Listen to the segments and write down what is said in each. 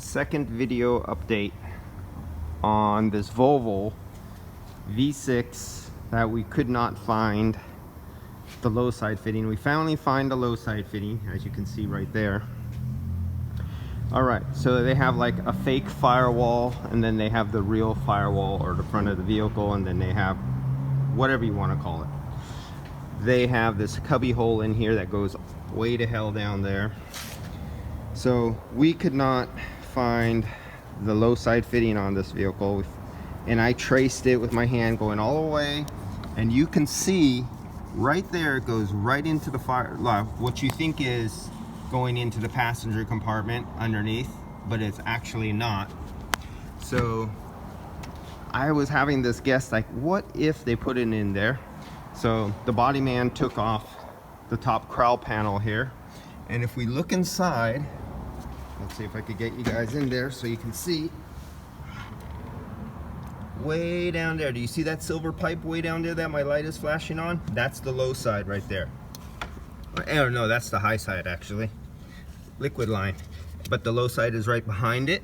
Second video update on this Volvo V6 that we could not find the low side fitting. We finally find the low side fitting, as you can see right there. Alright, so they have like a fake firewall, and then they have the real firewall, or the front of the vehicle, and then they have whatever you want to call it. They have this cubby hole in here that goes way to hell down there. So we could not find the low side fitting on this vehicle, and I traced it with my hand going all the way, and you can see right there it goes right into the fire, what you think is going into the passenger compartment underneath, but it's actually not. So I was having this guess, like, what if they put it in there? So the body man took off the top crown panel here, and if we look inside, let's see if I could get you guys in there so you can see. Way down there, do you see that silver pipe way down there that my light is flashing on? That's the low side right there. Oh no, that's the high side actually. Liquid line. But the low side is right behind it.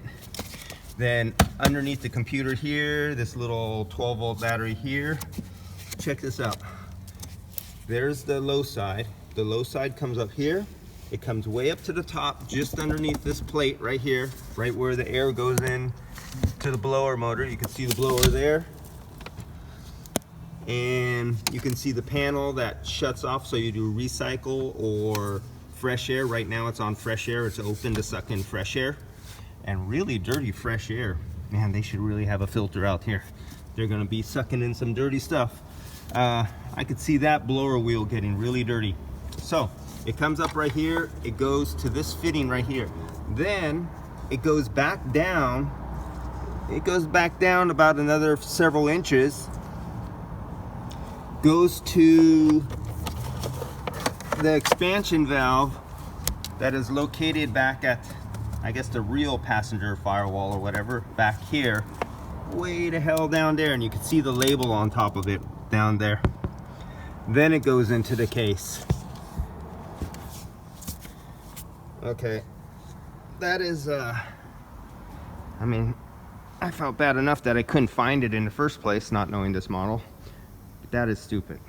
Then underneath the computer here, this little 12-volt battery here. Check this out. There's the low side. The low side comes up here. It comes way up to the top, just underneath this plate right here, right where the air goes in to the blower motor. You can see the blower there. And you can see the panel that shuts off, so you do recycle or fresh air. Right now it's on fresh air. It's open to suck in fresh air. And really dirty fresh air. Man, they should really have a filter out here. They're gonna be sucking in some dirty stuff. I could see that blower wheel getting really dirty. So it comes up right here, it goes to this fitting right here. Then it goes back down. It goes back down about another several inches. Goes to the expansion valve that is located back at, I guess, the real passenger firewall or whatever, back here. Way to hell down there, and you can see the label on top of it down there. Then it goes into the case. Okay, that is, I mean, I felt bad enough that I couldn't find it in the first place, not knowing this model. But that is stupid.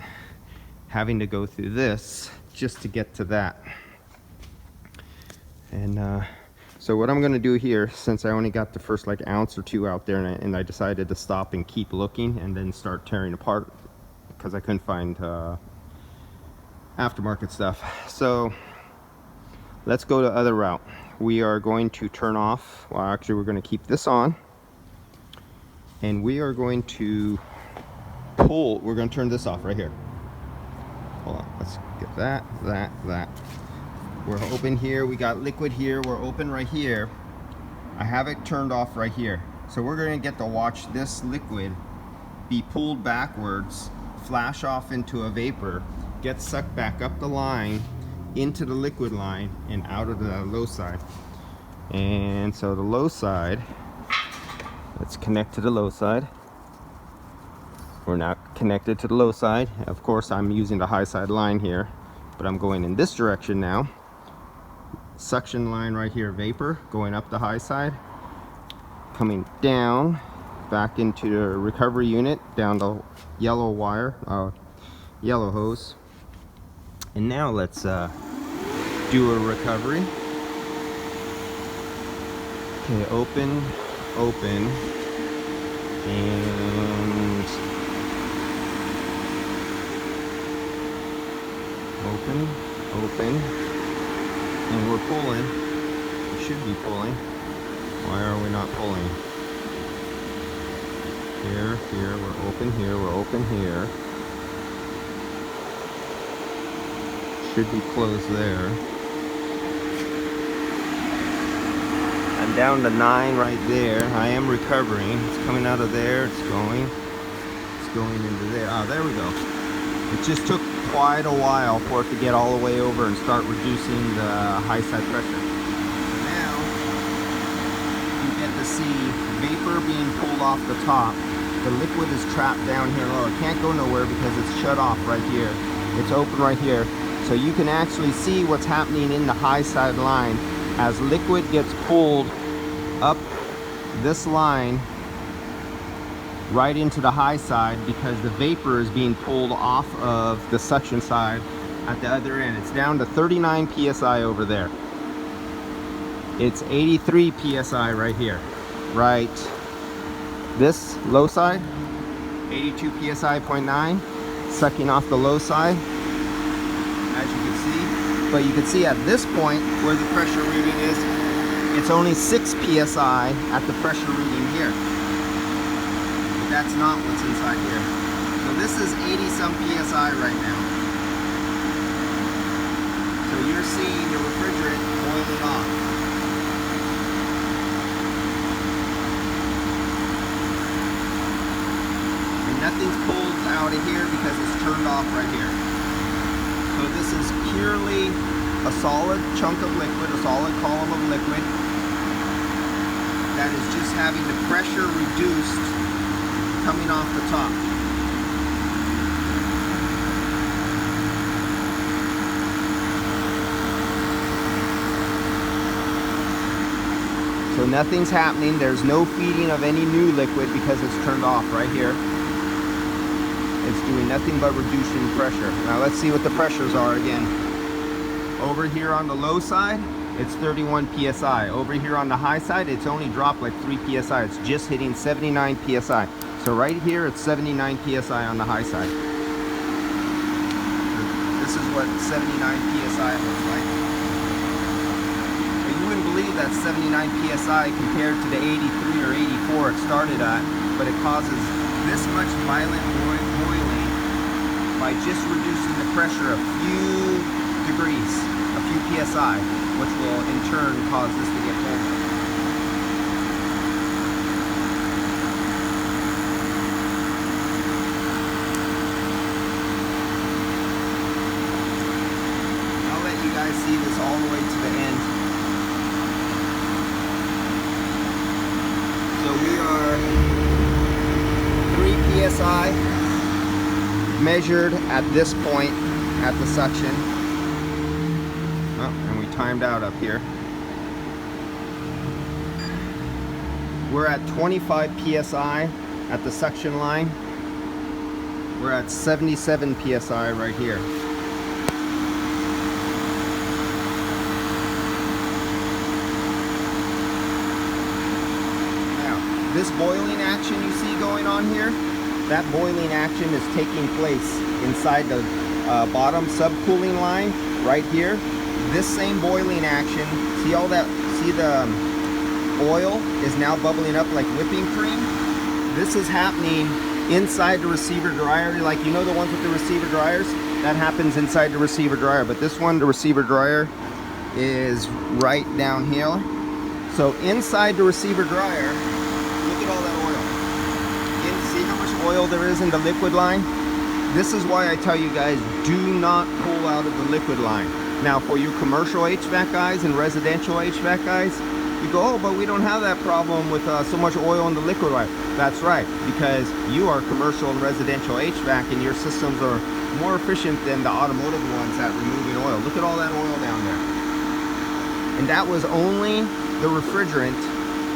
Having to go through this just to get to that. And so what I'm going to do here, since I only got the first like ounce or two out there, and I decided to stop and keep looking and then start tearing apart because I couldn't find aftermarket stuff. So let's go the other route. We are going to turn off, well actually we're going to keep this on, and we are going to pull, we're going to turn this off right here. Hold on, let's get that. We're open here, we got liquid here, we're open right here. I have it turned off right here. So we're going to get to watch this liquid be pulled backwards, flash off into a vapor, get sucked back up the line, into the liquid line, and out of the low side. And so the low side, let's connect to the low side. We're not connected to the low side. Of course, I'm using the high side line here, but I'm going in this direction now. Suction line right here, vapor going up the high side, coming down back into the recovery unit, down the yellow wire, yellow hose. And now let's do a recovery. Okay, open, and open, and we're pulling. We should be pulling. Why are we not pulling? Here, we're open here. Should be closed there. I'm down to 9 right there. I am recovering. It's coming out of there. It's going into there. Ah, there we go. It just took quite a while for it to get all the way over and start reducing the high side pressure. Now you get to see vapor being pulled off the top. The liquid is trapped down here low. It can't go nowhere because it's shut off right here. It's open right here. So you can actually see what's happening in the high side line as liquid gets pulled up this line right into the high side because the vapor is being pulled off of the suction side at the other end. It's down to 39 psi over there. It's 83 psi right here. Right, this low side, 82 psi, 0.9, sucking off the low side, as you can see. But you can see at this point where the pressure reading is, it's only 6 psi at the pressure reading here. But that's not what's inside here. So this is 80 some psi right now. So you're seeing the refrigerant boiling off. And nothing's pulled out of here because it's turned off right here. So this is purely a solid chunk of liquid, a solid column of liquid that is just having the pressure reduced coming off the top. So nothing's happening. There's no feeding of any new liquid because it's turned off right here. It's doing nothing but reducing pressure. Now let's see what the pressures are again. Over here on the low side, it's 31 psi. Over here on the high side, it's only dropped like 3 psi. It's just hitting 79 psi. So right here, it's 79 psi on the high side. This is what 79 psi looks like. And you wouldn't believe that 79 psi compared to the 83 or 84 it started at, but it causes this much violent boiling by just reducing the pressure a few degrees, a few psi, which will in turn cause this to get colder. I'll let you guys see this all the way to the end. So we are 3 psi measured at this point at the suction. Oh, and we timed out up here. We're at 25 psi at the suction line. We're at 77 psi right here. Now, this boiling action you see going on here, that boiling action is taking place inside the bottom subcooling line right here. This same boiling action, see all that, see the oil is now bubbling up like whipping cream? This is happening inside the receiver dryer. Like, you know the ones with the receiver dryers? That happens inside the receiver dryer. But this one, the receiver dryer, is right down here. So inside the receiver dryer, look at all that oil. See how much oil there is in the liquid line? This is why I tell you guys, do not pull out of the liquid line. Now for you commercial HVAC guys and residential HVAC guys, you go, oh, but we don't have that problem with so much oil in the liquid line. That's right, because you are commercial and residential HVAC and your systems are more efficient than the automotive ones at removing oil. Look at all that oil down there. And that was only the refrigerant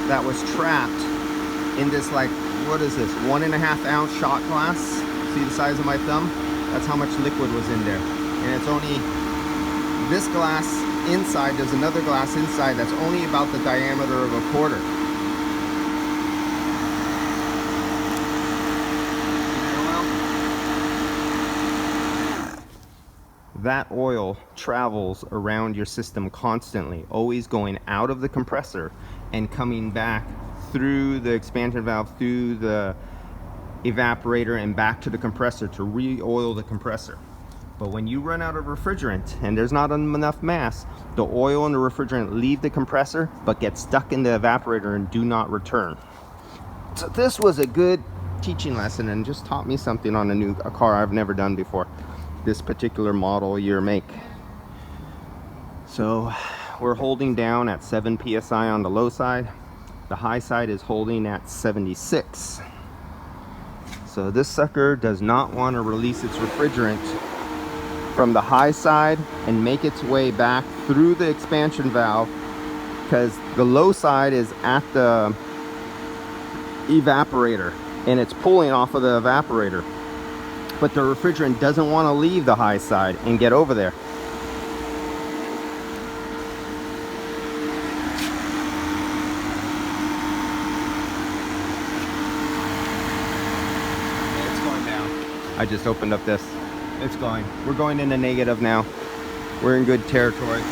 that was trapped in this, like, what is this, 1.5 ounce shot glass? See the size of my thumb? That's how much liquid was in there. And it's only this glass inside. There's another glass inside that's only about the diameter of a quarter. That oil travels around your system constantly, always going out of the compressor and coming back through the expansion valve, through the evaporator, and back to the compressor to re-oil the compressor. But when you run out of refrigerant and there's not enough mass, the oil and the refrigerant leave the compressor but get stuck in the evaporator and do not return. So this was a good teaching lesson and just taught me something on a car I've never done before. This particular model year make. So we're holding down at 7 psi on the low side. The high side is holding at 76. So this sucker does not want to release its refrigerant from the high side and make its way back through the expansion valve because the low side is at the evaporator and it's pulling off of the evaporator, but the refrigerant doesn't want to leave the high side and get over there. It's going down. I just opened up this. It's going. We're going into negative now. We're in good territory.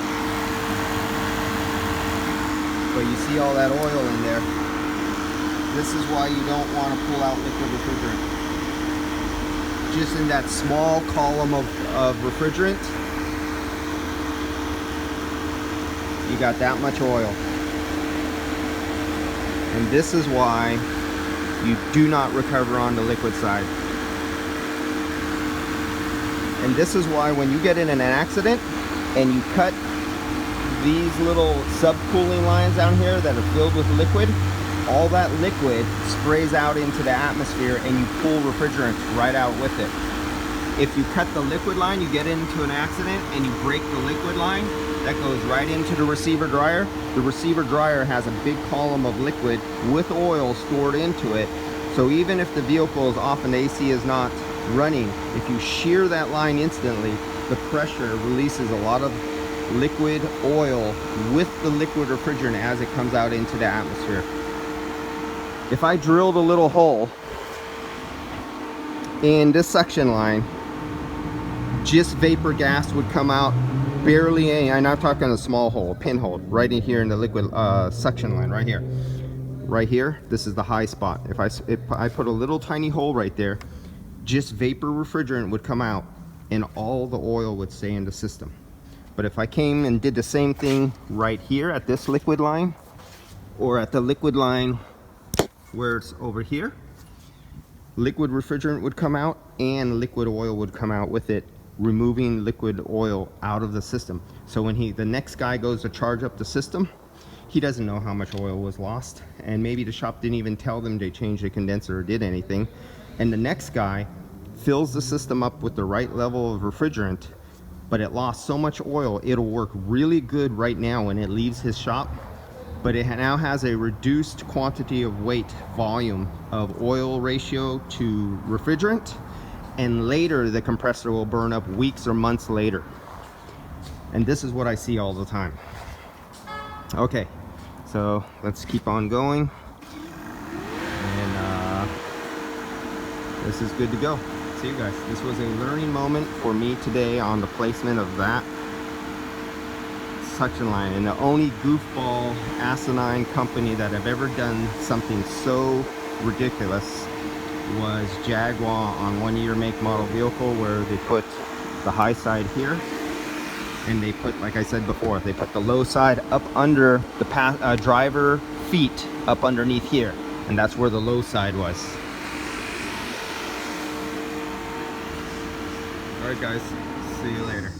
But you see all that oil in there. This is why you don't want to pull out liquid refrigerant. Just in that small column of refrigerant, you got that much oil. And this is why you do not recover on the liquid side. And this is why when you get in an accident and you cut these little subcooling lines down here that are filled with liquid, all that liquid sprays out into the atmosphere and you pull refrigerant right out with it. If you cut the liquid line, you get into an accident and you break the liquid line, that goes right into the receiver dryer. The receiver dryer has a big column of liquid with oil stored into it. So even if the vehicle is off and the AC is not running, if you shear that line instantly, the pressure releases a lot of liquid oil with the liquid refrigerant as it comes out into the atmosphere. If I drilled a little hole in this suction line, just vapor gas would come out barely any. I'm not talking a small hole, a pinhole right in here in the liquid suction line right here. Right here, this is the high spot. If I put a little tiny hole right there, just vapor refrigerant would come out and all the oil would stay in the system. But if I came and did the same thing right here at this liquid line, or at the liquid line where it's over here, liquid refrigerant would come out and liquid oil would come out with it, removing liquid oil out of the system. So when the next guy goes to charge up the system, he doesn't know how much oil was lost, and maybe the shop didn't even tell them they changed the condenser or did anything. And the next guy fills the system up with the right level of refrigerant, but it lost so much oil, it'll work really good right now when it leaves his shop, but it now has a reduced quantity of weight, volume of oil ratio to refrigerant, and later the compressor will burn up weeks or months later. And this is what I see all the time. Okay, so let's keep on going, and this is good to go. See you guys. This was a learning moment for me today on the placement of that suction line, and the only goofball asinine company that have ever done something so ridiculous was Jaguar on one year make model vehicle, where they put the high side here and they put, like I said before, they put the low side up under the driver feet up underneath here, and that's where the low side was. All right guys, see you later.